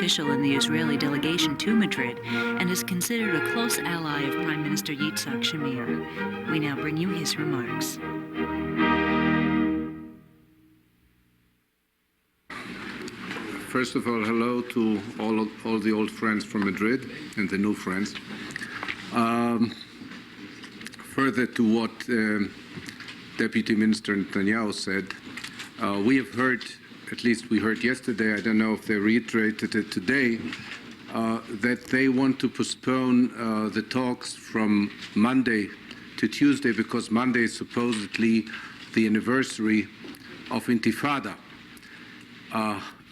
official in the Israeli delegation to Madrid and is considered a close ally of Prime Minister Yitzhak Shamir. We now bring you his remarks. First of all, hello to all the old friends from Madrid and the new friends. Further to what Deputy Minister Netanyahu said, we have heard, at least we heard yesterday, I don't know if they reiterated it today, that they want to postpone the talks from Monday to Tuesday because Monday is supposedly the anniversary of Intifada.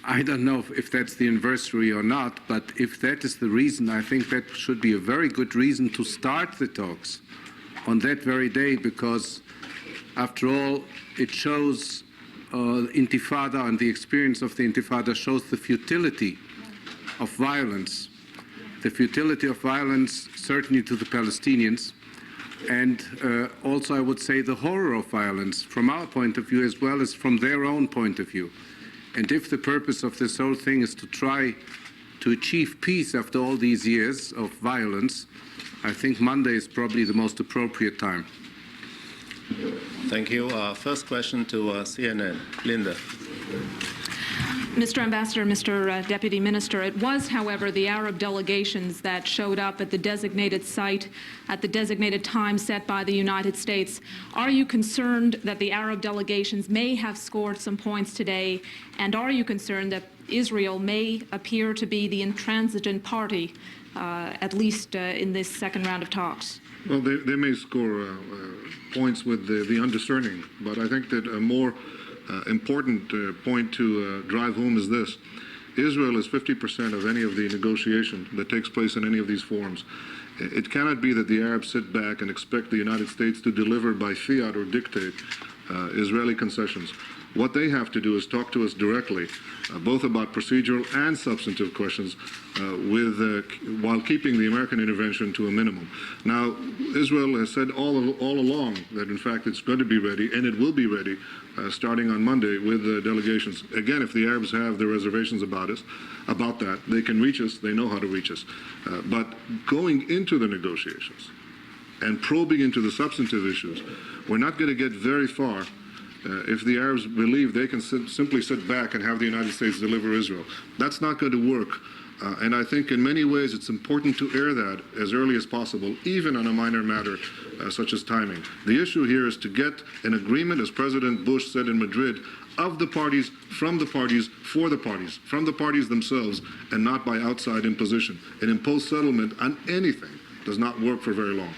I don't know if that's the anniversary or not, but if that is the reason, I think that should be a very good reason to start the talks on that very day, because after all, it shows Intifada, and the experience of the Intifada shows the futility of violence. The futility of violence, certainly to the Palestinians, and also I would say the horror of violence from our point of view as well as from their own point of view. And if the purpose of this whole thing is to try to achieve peace after all these years of violence, I think Monday is probably the most appropriate time. Thank you. First question to CNN. Linda. Mr. Ambassador, Mr. Deputy Minister, it was, however, the Arab delegations that showed up at the designated site at the designated time set by the United States. Are you concerned that the Arab delegations may have scored some points today, and are you concerned that Israel may appear to be the intransigent party, at least in this second round of talks? Well, they may score points with the undiscerning, but I think that a more important point to drive home is this. Israel is 50% of any of the negotiation that takes place in any of these forums. It cannot be that the Arabs sit back and expect the United States to deliver by fiat or dictate Israeli concessions. What they have to do is talk to us directly, both about procedural and substantive questions, while keeping the American intervention to a minimum. Now, Israel has said all along that, in fact, it's going to be ready, and it will be ready, starting on Monday with delegations. Again, if the Arabs have their reservations about that, they can reach us. They know how to reach us. But going into the negotiations and probing into the substantive issues, we're not going to get very far if the Arabs believe they can simply sit back and have the United States deliver Israel. That's not going to work. And I think in many ways it's important to air that as early as possible, even on a minor matter such as timing. The issue here is to get an agreement, as President Bush said in Madrid, of the parties, from the parties, for the parties, from the parties themselves, and not by outside imposition. An imposed settlement on anything does not work for very long.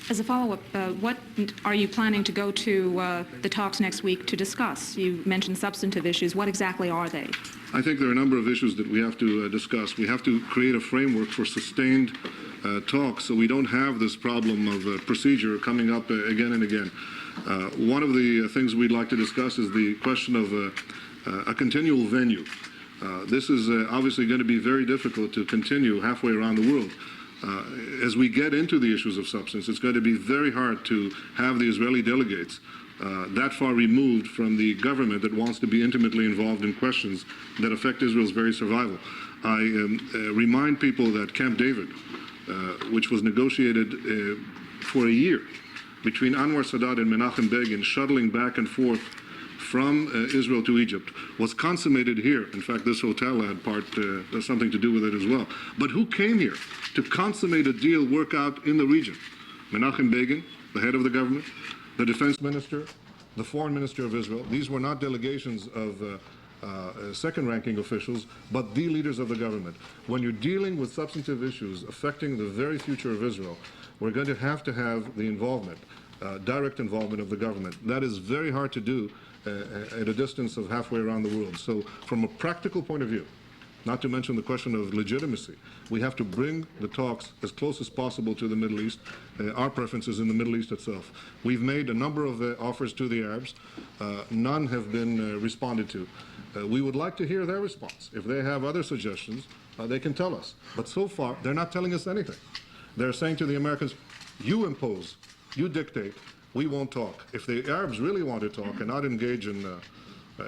As a follow-up, what are you planning to go to the talks next week to discuss? You mentioned substantive issues. What exactly are they? I think there are a number of issues that we have to discuss. We have to create a framework for sustained talks so we don't have this problem of procedure coming up again and again. One of the things we'd like to discuss is the question of a continual venue. This is obviously going to be very difficult to continue halfway around the world. As we get into the issues of substance, it's going to be very hard to have the Israeli delegates that far removed from the government that wants to be intimately involved in questions that affect Israel's very survival. I remind people that Camp David, which was negotiated for a year between Anwar Sadat and Menachem Begin, shuttling back and forth from Israel to Egypt, was consummated here. In fact, this hotel had something to do with it as well. But who came here to consummate a deal, work out in the region? Menachem Begin, the head of the government, the defense minister, the foreign minister of Israel. These were not delegations of second-ranking officials, but the leaders of the government. When you're dealing with substantive issues affecting the very future of Israel, we're going to have the involvement, direct involvement of the government. That is very hard to do at a distance of halfway around the world. So from a practical point of view, not to mention the question of legitimacy, we have to bring the talks as close as possible to the Middle East. Our preference is in the Middle East itself. We've made a number of offers to the Arabs. None have been responded to. We would like to hear their response. If they have other suggestions, they can tell us. But so far, they're not telling us anything. They're saying to the Americans, you impose, you dictate, we won't talk. If the Arabs really want to talk and not engage in,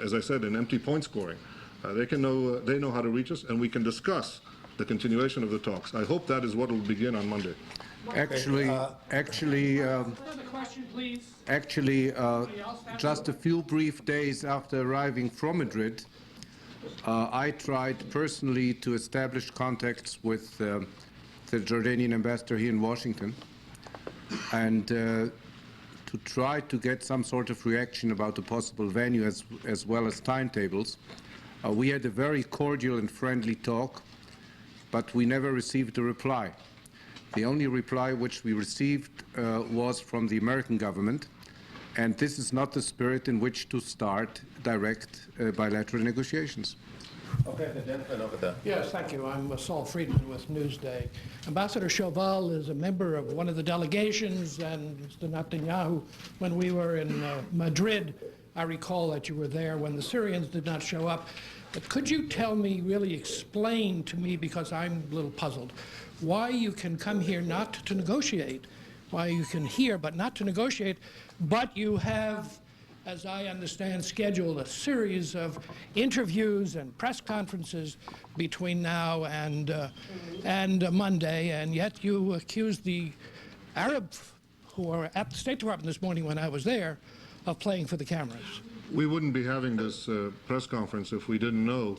as I said, in empty point scoring, They know how to reach us, and we can discuss the continuation of the talks. I hope that is what will begin on Monday. Just a few brief days after arriving from Madrid, I tried personally to establish contacts with the Jordanian ambassador here in Washington, and to try to get some sort of reaction about the possible venue as well as timetables. We had a very cordial and friendly talk, but we never received a reply. The only reply which we received was from the American government, and this is not the spirit in which to start direct bilateral negotiations. Okay, the gentleman over there. Yes, thank you. I'm Saul Friedman with Newsday. Ambassador Shoval is a member of one of the delegations, and Mr. Netanyahu, when we were in Madrid, I recall that you were there when the Syrians did not show up. But could you tell me, really explain to me, because I'm a little puzzled, why you can come here not to negotiate, why you can hear but not to negotiate, but you have, as I understand, scheduled a series of interviews and press conferences between now and Monday, and yet you accuse the Arabs who were at the State Department this morning when I was there of playing for the cameras. We wouldn't be having this press conference if we didn't know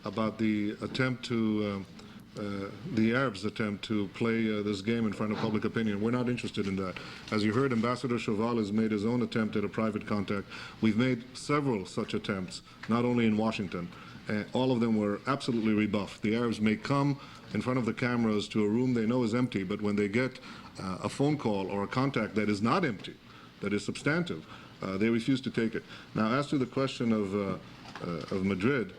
about the attempt to, the Arabs' attempt to play this game in front of public opinion. We're not interested in that. As you heard, Ambassador Shoval has made his own attempt at a private contact. We've made several such attempts, not only in Washington. All of them were absolutely rebuffed. The Arabs may come in front of the cameras to a room they know is empty, but when they get a phone call or a contact that is not empty, that is substantive, they refuse to take it. Now, as to the question of Madrid,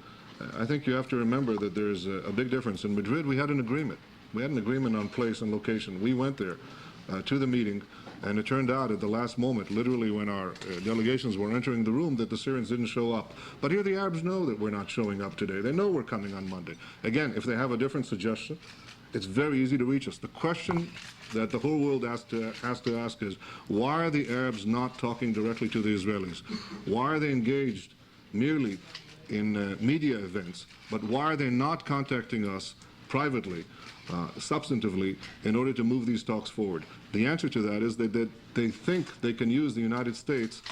I think you have to remember that there's a big difference. In Madrid, we had an agreement. We had an agreement on place and location. We went there to the meeting, and it turned out at the last moment, literally when our delegations were entering the room, that the Syrians didn't show up. But here the Arabs know that we're not showing up today. They know we're coming on Monday. Again, if they have a different suggestion, it's very easy to reach us. The question that the whole world has to ask is, why are the Arabs not talking directly to the Israelis? Why are they engaged merely in media events, but why are they not contacting us privately, substantively, in order to move these talks forward? The answer to that is that they think they can use the United States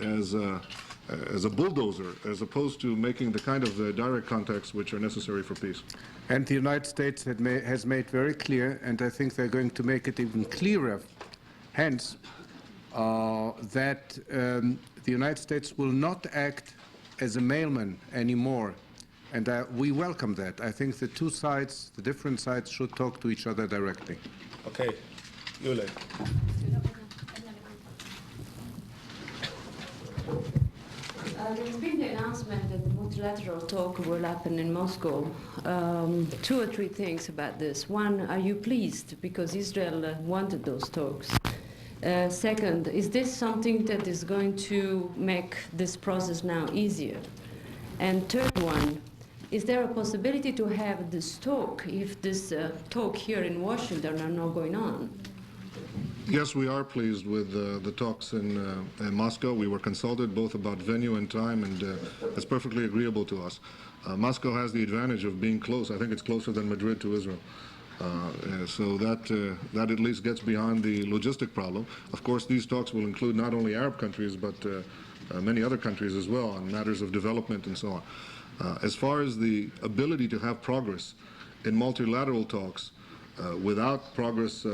as a bulldozer, as opposed to making the kind of direct contacts which are necessary for peace. And the United States has made very clear, and I think they're going to make it even clearer, hence, that the United States will not act as a mailman anymore. And we welcome that. I think the two sides, the different sides, should talk to each other directly. Okay, Yule. There's been the announcement that the multilateral talk will happen in Moscow. 2 or 3 things about this. One, are you pleased because Israel wanted those talks? Second, is this something that is going to make this process now easier? And third one, is there a possibility to have this talk if this talk here in Washington are not going on? Yes, we are pleased with the talks in Moscow. We were consulted both about venue and time, and it's perfectly agreeable to us. Moscow has the advantage of being close. I think it's closer than Madrid to Israel. So that at least gets beyond the logistic problem. Of course, these talks will include not only Arab countries, but many other countries as well on matters of development and so on. As far as the ability to have progress in multilateral talks, without progress,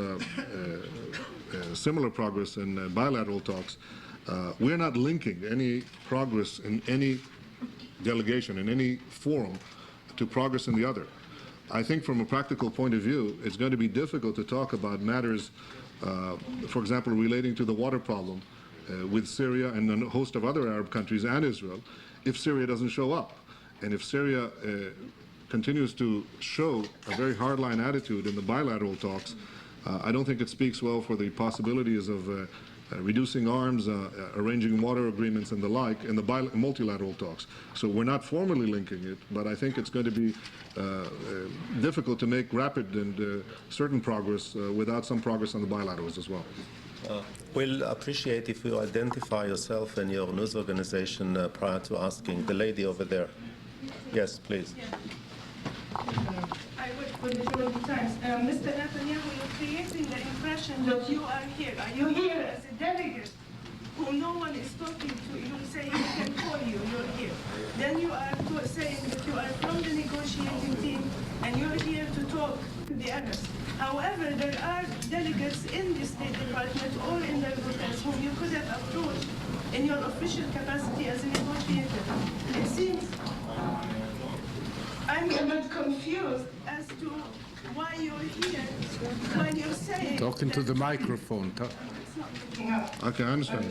similar progress in bilateral talks, we're not linking any progress in any delegation, in any forum, to progress in the other. I think from a practical point of view, it's going to be difficult to talk about matters, for example, relating to the water problem with Syria and a host of other Arab countries and Israel, if Syria doesn't show up. And if Syria continues to show a very hardline attitude in the bilateral talks, I don't think it speaks well for the possibilities of reducing arms, arranging water agreements and the like in the multilateral talks. So we're not formally linking it, but I think it's going to be difficult to make rapid and certain progress without some progress on the bilaterals as well. We'll appreciate if you identify yourself and your news organization prior to asking. The lady over there. Yes, please. I work for the Jordan Times. Mr. Netanyahu, you're creating the impression that you are here. Are you here as a delegate who no one is talking to? You say we can call you, you're here. Then you are saying that you are from the negotiating team and you're here to talk to the Arabs. However, there are delegates in the State Department or in the Republic whom you could have approached in your official capacity as a negotiator. It seems I'm a bit confused as to why you're here when you're saying... Talking to the microphone. It's not picking up. Okay, I understand.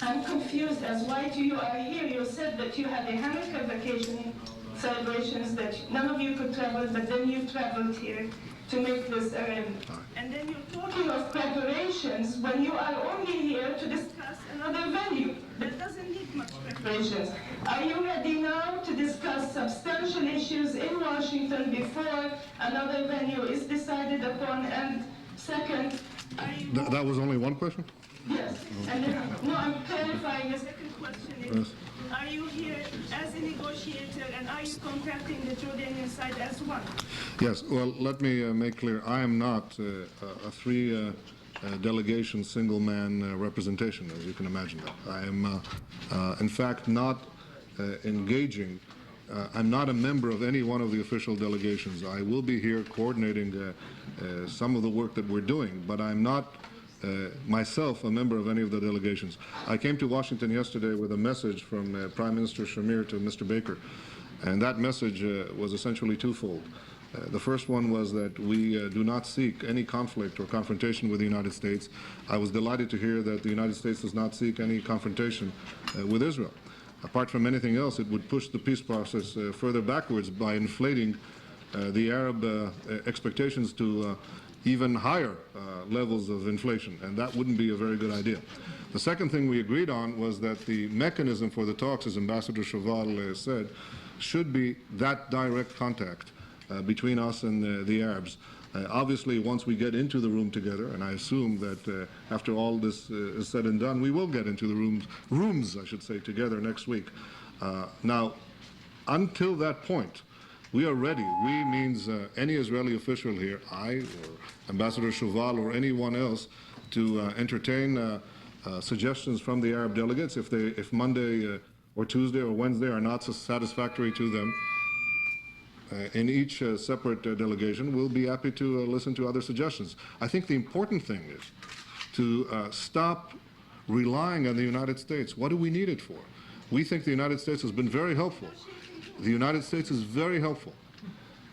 I'm confused as why you are here. You said that you had a Hanukkah vacation celebrations, that none of you could travel, but then you traveled here to make this arrangement. And then you're talking of preparations when you are only here to discuss another venue that doesn't need much preparations. Are you ready now to discuss substantial issues in Washington before another venue is decided upon? And second, are you... That was only one question? Yes. And then, no, I'm clarifying. The second question is, are you here as a negotiator and are you contacting the Jordanian side as one? Yes, well, let me make clear, I am not a three delegation single-man representation, as you can imagine that. I am, in fact, not engaging. I'm not a member of any one of the official delegations. I will be here coordinating some of the work that we're doing, but I'm not myself a member of any of the delegations. I came to Washington yesterday with a message from Prime Minister Shamir to Mr. Baker, and that message was essentially twofold. The first one was that we do not seek any conflict or confrontation with the United States. I was delighted to hear that the United States does not seek any confrontation with Israel. Apart from anything else, it would push the peace process further backwards by inflating the Arab expectations to even higher levels of inflation, and that wouldn't be a very good idea. The second thing we agreed on was that the mechanism for the talks, as Ambassador Shoval said, should be that direct contact between us and the Arabs. Obviously, once we get into the room together, and I assume that after all this is said and done, we will get into the rooms, I should say, together next week. Now, until that point, we are ready. We means any Israeli official here, I or Ambassador Shoval or anyone else, to entertain suggestions from the Arab delegates. If Monday or Tuesday or Wednesday are not satisfactory to them, in each separate delegation, we'll be happy to listen to other suggestions. I think the important thing is to stop relying on the United States. What do we need it for? We think the United States has been very helpful. The United States is very helpful.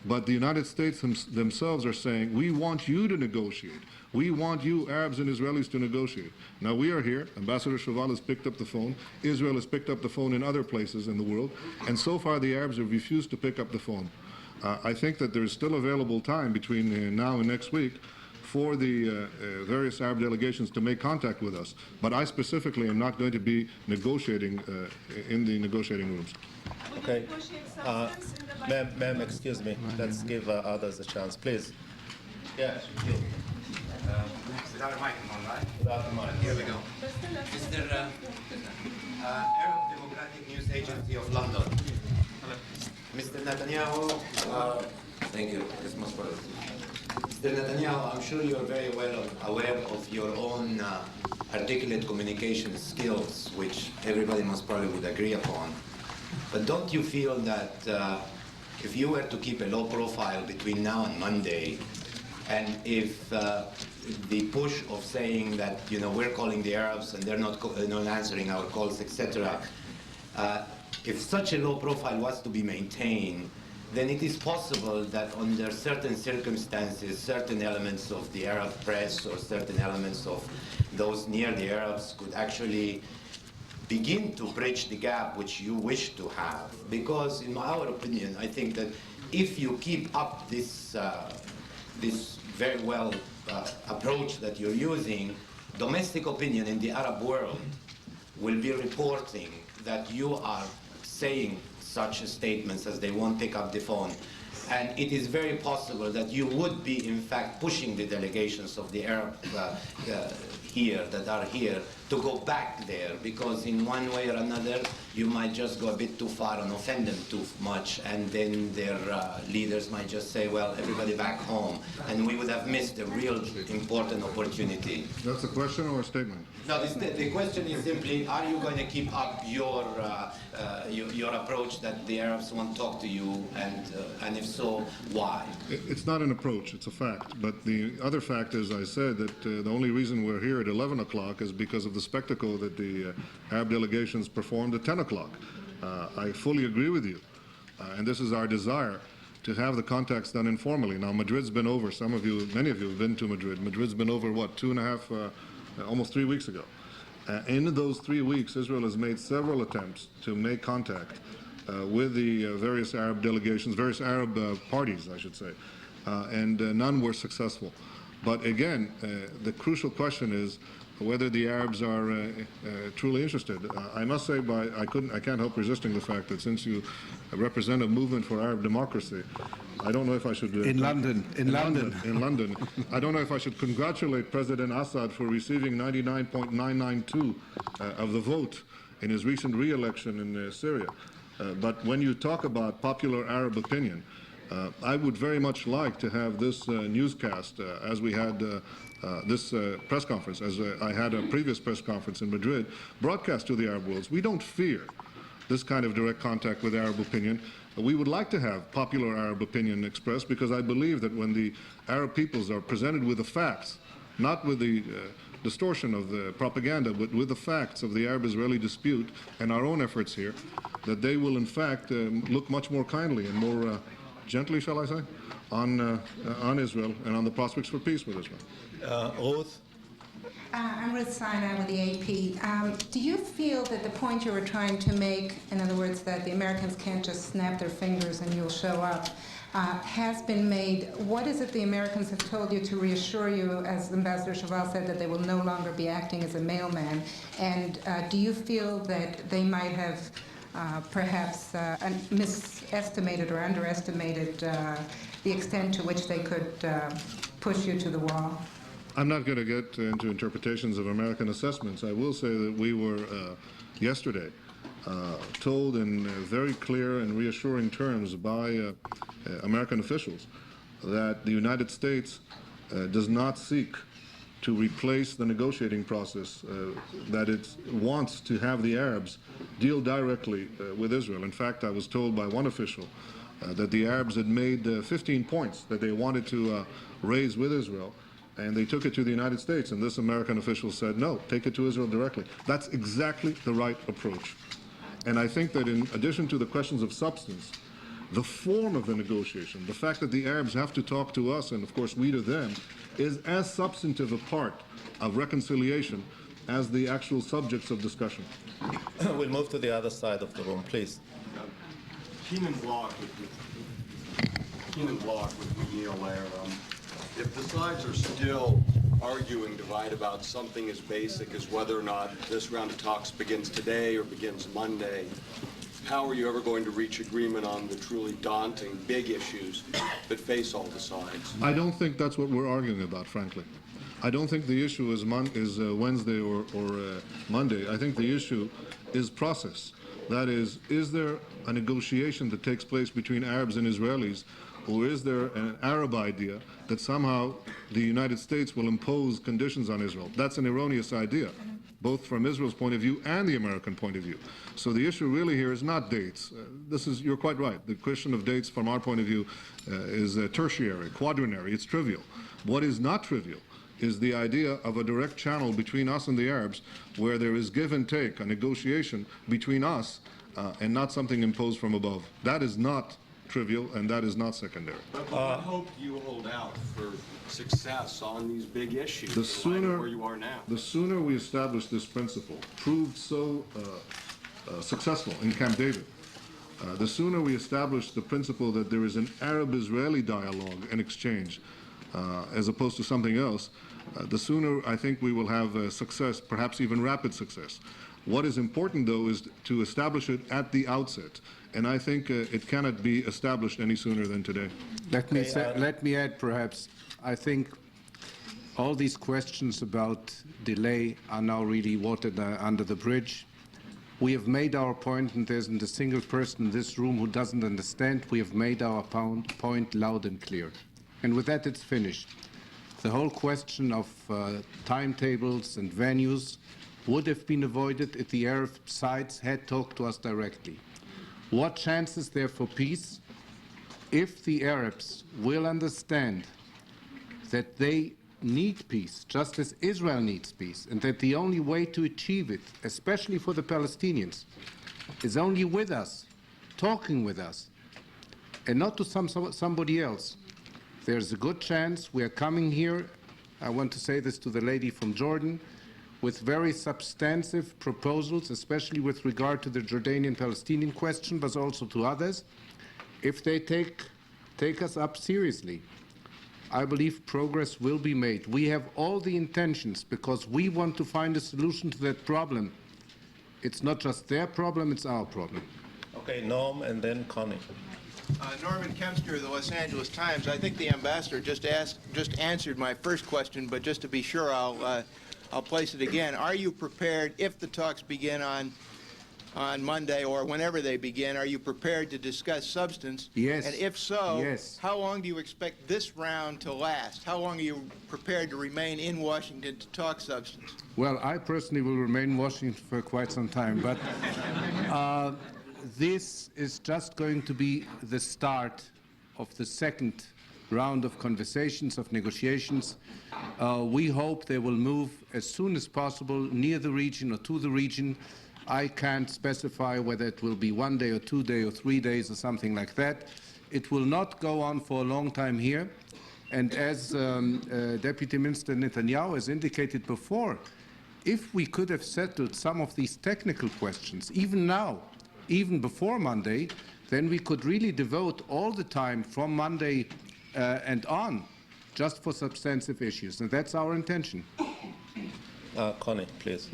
But the United States themselves are saying, we want you to negotiate. We want you, Arabs and Israelis, to negotiate. Now, we are here. Ambassador Shoval has picked up the phone. Israel has picked up the phone in other places in the world. And so far, the Arabs have refused to pick up the phone. I think that there's still available time between now and next week for the various Arab delegations to make contact with us. But I specifically am not going to be negotiating in the negotiating rooms. Okay. Ma'am, excuse me. Let's give others a chance, please. Yeah. Without a microphone, right? Without the mic. Here we go. Mr. Arab Democratic News Agency of London. Mr. Netanyahu, thank you. This must work. Mr. Netanyahu, I'm sure you're very well aware of your own articulate communication skills, which everybody must probably would agree upon. But don't you feel that if you were to keep a low profile between now and Monday, and if the push of saying that, you know, we're calling the Arabs and they're not answering our calls, etc., if such a low profile was to be maintained, then it is possible that under certain circumstances, certain elements of the Arab press or certain elements of those near the Arabs could actually begin to bridge the gap which you wish to have. Because in our opinion, I think that if you keep up this, this very well approach that you're using, domestic opinion in the Arab world will be reporting that you are saying such statements as they won't pick up the phone. And it is very possible that you would be, in fact, pushing the delegations of the Arab here that are here to go back there, because in one way or another you might just go a bit too far and offend them too much, and then their leaders might just say, well, everybody back home, and we would have missed a real important opportunity. That's a question or a statement? No, the question is simply, are you going to keep up your approach that the Arabs won't talk to you, and if so, why? It's not an approach, it's a fact. But the other fact is, I said that the only reason we're here at 11 o'clock is because of the spectacle that the Arab delegations performed at 10 o'clock. I fully agree with you. And this is our desire, to have the contacts done informally. Now, Madrid's been over. Some of you, many of you have been to Madrid. Madrid's been over, what, 2.5, almost 3 weeks ago. In those 3 weeks, Israel has made several attempts to make contact with the various Arab delegations, various Arab parties, I should say, and none were successful. But again, the crucial question is whether the Arabs are truly interested. I must say, I can't help resisting the fact that since you represent a movement for Arab democracy, I don't know if I should... In London. I don't know if I should congratulate President Assad for receiving 99.992 of the vote in his recent re-election in Syria. But when you talk about popular Arab opinion, I would very much like to have this newscast, as we had this press conference, as I had a previous press conference in Madrid, broadcast to the Arab world. We don't fear this kind of direct contact with Arab opinion. We would like to have popular Arab opinion expressed, because I believe that when the Arab peoples are presented with the facts, not with the distortion of the propaganda, but with the facts of the Arab-Israeli dispute and our own efforts here, that they will in fact look much more kindly and more gently, shall I say, on Israel and on the prospects for peace with Israel. Ruth? I'm Ruth Sinai with the AP. Do you feel that the point you were trying to make, in other words, that the Americans can't just snap their fingers and you'll show up, has been made? What is it the Americans have told you to reassure you, as Ambassador Shoval said, that they will no longer be acting as a mailman? And do you feel that they might have perhaps misestimated or underestimated the extent to which they could push you to the wall? I'm not going to get into interpretations of American assessments. I will say that we were yesterday told in very clear and reassuring terms by American officials that the United States does not seek to replace the negotiating process, that it wants to have the Arabs deal directly with Israel. In fact, I was told by one official that the Arabs had made 15 points that they wanted to raise with Israel, and they took it to the United States, and this American official said, no, take it to Israel directly. That's exactly the right approach. And I think that in addition to the questions of substance, the form of the negotiation, the fact that the Arabs have to talk to us, and of course we to them, is as substantive a part of reconciliation as the actual subjects of discussion. We'll move to the other side of the room, please. Keenan Block with McNeil there. If the sides are still arguing, divide about something as basic as whether or not this round of talks begins today or begins Monday, how are you ever going to reach agreement on the truly daunting, big issues that face all the sides? I don't think that's what we're arguing about, frankly. I don't think the issue is Wednesday or Monday. I think the issue is process. That is there a negotiation that takes place between Arabs and Israelis, or is there an Arab idea that somehow the United States will impose conditions on Israel? That's an erroneous idea, both from Israel's point of view and the American point of view. So the issue really here is not dates. You're quite right. The question of dates from our point of view is tertiary, quaternary, it's trivial. What is not trivial is the idea of a direct channel between us and the Arabs, where there is give and take, a negotiation between us and not something imposed from above. That is not trivial, and that is not secondary. But what hope do you hold out for success on these big issues, the sooner, where you are now? The sooner we establish this principle, proved so successful in Camp David, the sooner we establish the principle that there is an Arab-Israeli dialogue and exchange, as opposed to something else, the sooner I think we will have success, perhaps even rapid success. What is important, though, is to establish it at the outset, and I think it cannot be established any sooner than today. Let me add, perhaps, I think all these questions about delay are now really water under the bridge. We have made our point, and there isn't a single person in this room who doesn't understand. We have made our point loud and clear. And with that, it's finished. The whole question of timetables and venues would have been avoided if the Arab sides had talked to us directly. What chance is there for peace if the Arabs will understand that they need peace, just as Israel needs peace, and that the only way to achieve it, especially for the Palestinians, is only with us, talking with us, and not to somebody else. There's a good chance we are coming here, I want to say this to the lady from Jordan, with very substantive proposals, especially with regard to the Jordanian-Palestinian question, but also to others. If they take us up seriously, I believe progress will be made. We have all the intentions because we want to find a solution to that problem. It's not just their problem, it's our problem. Okay, Norm and then Connie. Norman Kempster of the Los Angeles Times. I think the ambassador just answered my first question, but just to be sure, I'll place it again. Are you prepared, if the talks begin on Monday or whenever they begin, are you prepared to discuss substance? Yes. And if so, yes. How long do you expect this round to last? How long are you prepared to remain in Washington to talk substance? Well, I personally will remain in Washington for quite some time, but this is just going to be the start of the second round of conversations, of negotiations. We hope they will move as soon as possible near the region or to the region. I can't specify whether it will be 1 day or 2 days or 3 days or something like that. It will not go on for a long time here. And as Deputy Minister Netanyahu has indicated before, if we could have settled some of these technical questions, even now, even before Monday, then we could really devote all the time from Monday and on just for substantive issues. And that's our intention. Connie, please.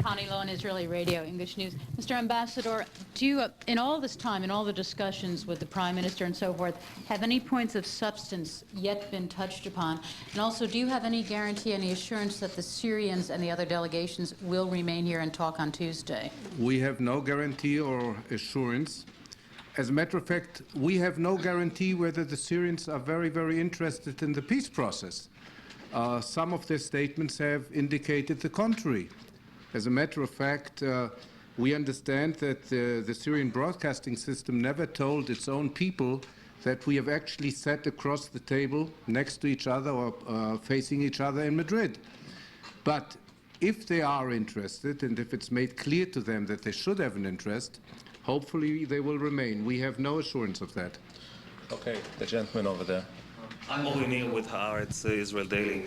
Connie Lowen, Israeli Radio, English News. Mr. Ambassador, do you, in all this time, in all the discussions with the Prime Minister and so forth, have any points of substance yet been touched upon? And also, do you have any guarantee, any assurance that the Syrians and the other delegations will remain here and talk on Tuesday? We have no guarantee or assurance. As a matter of fact, we have no guarantee whether the Syrians are very, very interested in the peace process. Some of their statements have indicated the contrary. As a matter of fact, we understand that the Syrian broadcasting system never told its own people that we have actually sat across the table next to each other or facing each other in Madrid. But if they are interested, and if it's made clear to them that they should have an interest, hopefully they will remain. We have no assurance of that. Okay, the gentleman over there. I'm Ori Nir with Haaretz Israel Daily.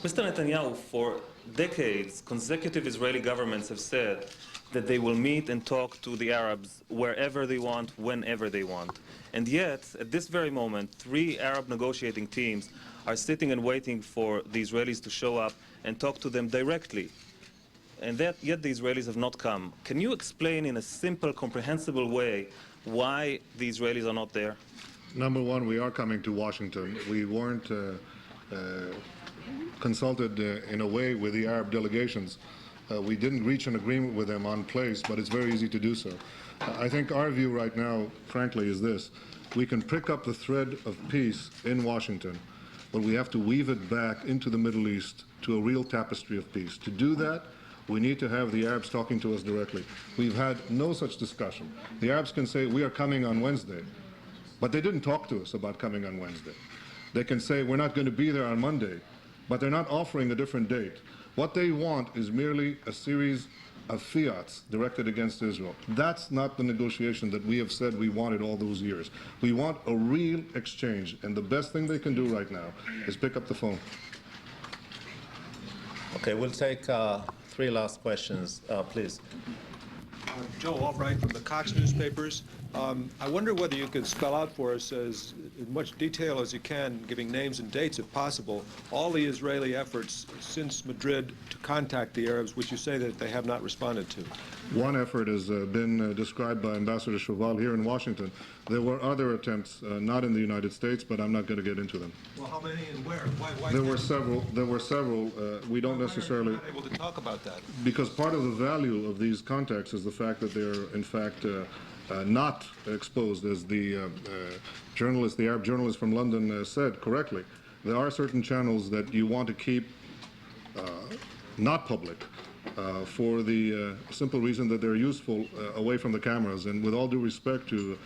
Mr. Netanyahu, for decades, consecutive Israeli governments have said that they will meet and talk to the Arabs wherever they want, whenever they want. And yet, at this very moment, 3 Arab negotiating teams are sitting and waiting for the Israelis to show up and talk to them directly. And yet the Israelis have not come. Can you explain in a simple, comprehensible way why the Israelis are not there? Number one, we are coming to Washington. We weren't consulted in a way with the Arab delegations. We didn't reach an agreement with them on place, but it's very easy to do so. I think our view right now, frankly, is this. We can pick up the thread of peace in Washington, but we have to weave it back into the Middle East to a real tapestry of peace. To do that, we need to have the Arabs talking to us directly. We've had no such discussion. The Arabs can say, we are coming on Wednesday, but they didn't talk to us about coming on Wednesday. They can say, we're not going to be there on Monday, but they're not offering a different date. What they want is merely a series of fiats directed against Israel. That's not the negotiation that we have said we wanted all those years. We want a real exchange, and the best thing they can do right now is pick up the phone. Okay, we'll take 3 last questions, please. Joe Albright from the Cox newspapers. I wonder whether you could spell out for us, as in much detail as you can, giving names and dates if possible, all the Israeli efforts since Madrid to contact the Arabs, which you say that they have not responded to. One effort has been described by Ambassador Shoval here in Washington. There were other attempts, not in the United States, but I'm not going to get into them. Well, how many and where? Why There were several. There were several. We don't necessarily. Not able to talk about that. Because part of the value of these contacts is the fact that they're, in fact, not exposed, as the journalist, the Arab journalist from London said correctly. There are certain channels that you want to keep not public for the simple reason that they're useful away from the cameras. And with all due respect to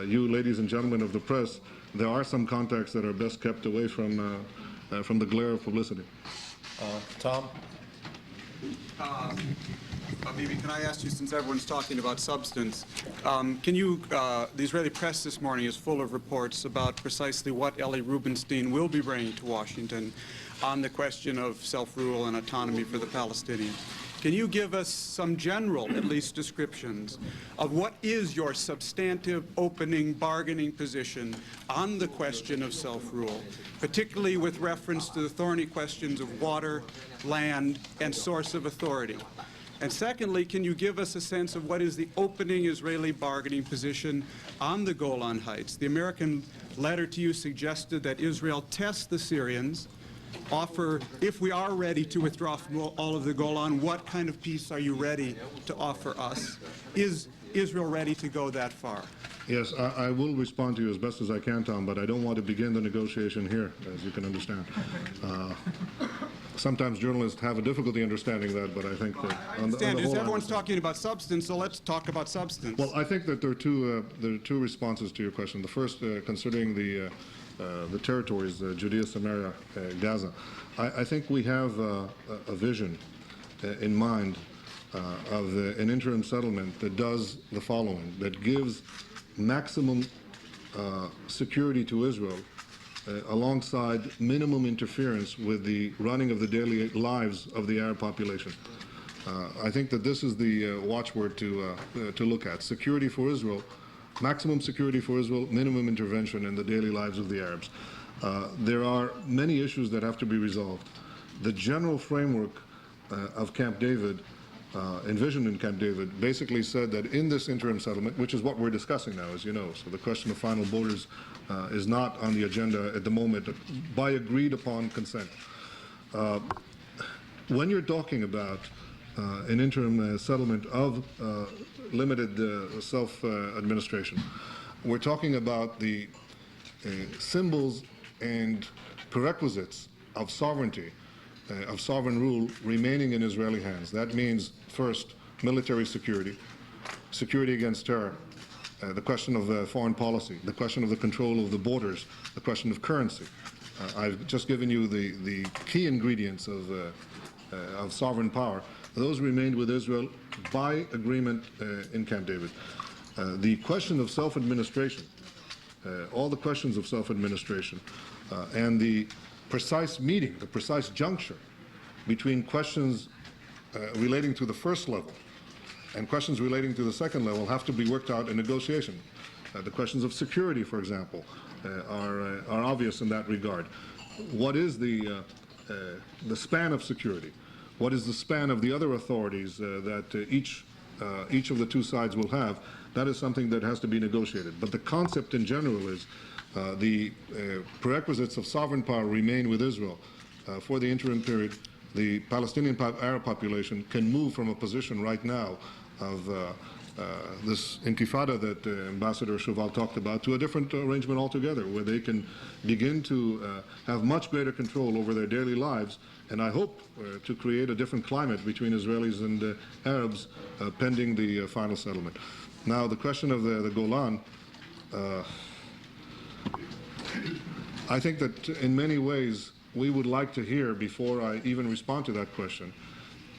you, ladies and gentlemen of the press, there are some contacts that are best kept away from the glare of publicity. Tom? Bibi, can I ask you, since everyone's talking about substance, the Israeli press this morning is full of reports about precisely what Eli Rubinstein will be bringing to Washington on the question of self-rule and autonomy for the Palestinians. Can you give us some general, at least, descriptions of what is your substantive opening bargaining position on the question of self-rule, particularly with reference to the thorny questions of water, land, and source of authority? And secondly, can you give us a sense of what is the opening Israeli bargaining position on the Golan Heights? The American letter to you suggested that Israel test the Syrians, offer, if we are ready to withdraw from all of the Golan, what kind of peace are you ready to offer us? Is Israel ready to go that far? Yes, I will respond to you as best as I can, Tom, but I don't want to begin the negotiation here, as you can understand. Sometimes journalists have a difficulty understanding that, but I think that I understand. Everyone's talking about substance, so let's talk about substance. Well, I think that there are two responses to your question. The first, considering the territories, Judea, Samaria, Gaza. I think we have a vision in mind of an interim settlement that does the following, that gives maximum security to Israel alongside minimum interference with the running of the daily lives of the Arab population. I think that this is the watchword to look at. Security for Israel, maximum security for Israel, minimum intervention in the daily lives of the Arabs. There are many issues that have to be resolved. The general framework of Camp David, envisioned in Camp David, basically said that in this interim settlement, which is what we're discussing now, as you know, so the question of final borders is not on the agenda at the moment by agreed upon consent. When you're talking about an interim settlement of limited self-administration, we're talking about the symbols and prerequisites of sovereignty, of sovereign rule remaining in Israeli hands. That means, first, military security, security against terror, the question of foreign policy, the question of the control of the borders, the question of currency. I've just given you the key ingredients of sovereign power. Those remained with Israel by agreement in Camp David. The question of self-administration, all the questions of self-administration, and the precise meeting, the precise juncture between questions relating to the first level and questions relating to the second level have to be worked out in negotiation. The questions of security, for example, are obvious in that regard. What is the span of security? What is the span of the other authorities that each of the two sides will have? That is something that has to be negotiated. But the concept in general is the prerequisites of sovereign power remain with Israel. For the interim period, the Palestinian Arab population can move from a position right now of this intifada that Ambassador Shoval talked about to a different arrangement altogether, where they can begin to have much greater control over their daily lives, and I hope to create a different climate between Israelis and Arabs pending the final settlement. Now, the question of the Golan, I think that in many ways we would like to hear, before I even respond to that question,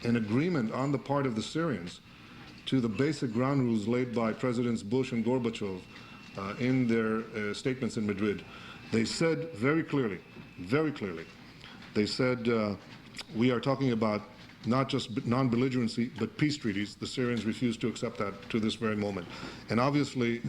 an agreement on the part of the Syrians to the basic ground rules laid by Presidents Bush and Gorbachev in their statements in Madrid. They said very clearly, they said we are talking about not just non-belligerency, but peace treaties. The Syrians refuse to accept that to this very moment. And obviously,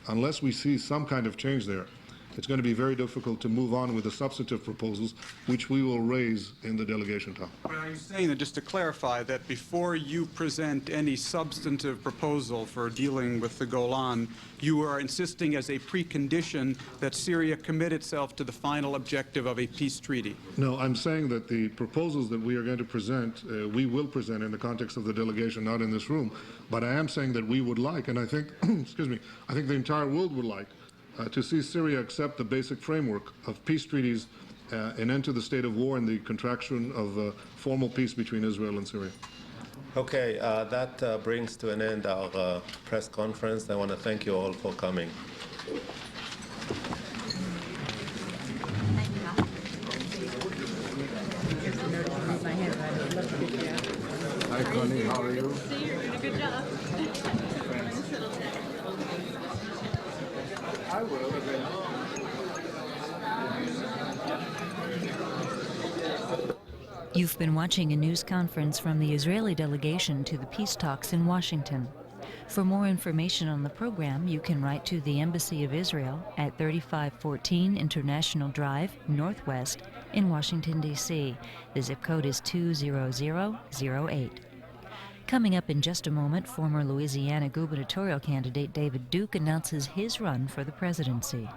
unless we see some kind of change there, it's going to be very difficult to move on with the substantive proposals, which we will raise in the delegation talk. But are you saying that, just to clarify, that before you present any substantive proposal for dealing with the Golan, you are insisting as a precondition that Syria commit itself to the final objective of a peace treaty? No, I'm saying that the proposals that we are going to present, we will present in the context of the delegation, not in this room. But I am saying that we would like, and I think, excuse me, I think the entire world would like, to see Syria accept the basic framework of peace treaties, an end to the state of war and the contraction of formal peace between Israel and Syria. Okay, that brings to an end our press conference. I want to thank you all for coming. Hi, Connie, how are you? You're doing a good job. I will. You've been watching a news conference from the Israeli delegation to the peace talks in Washington. For more information on the program, you can write to the Embassy of Israel at 3514 International Drive, Northwest, in Washington, D.C. The zip code is 20008. Coming up in just a moment, former Louisiana gubernatorial candidate David Duke announces his run for the presidency.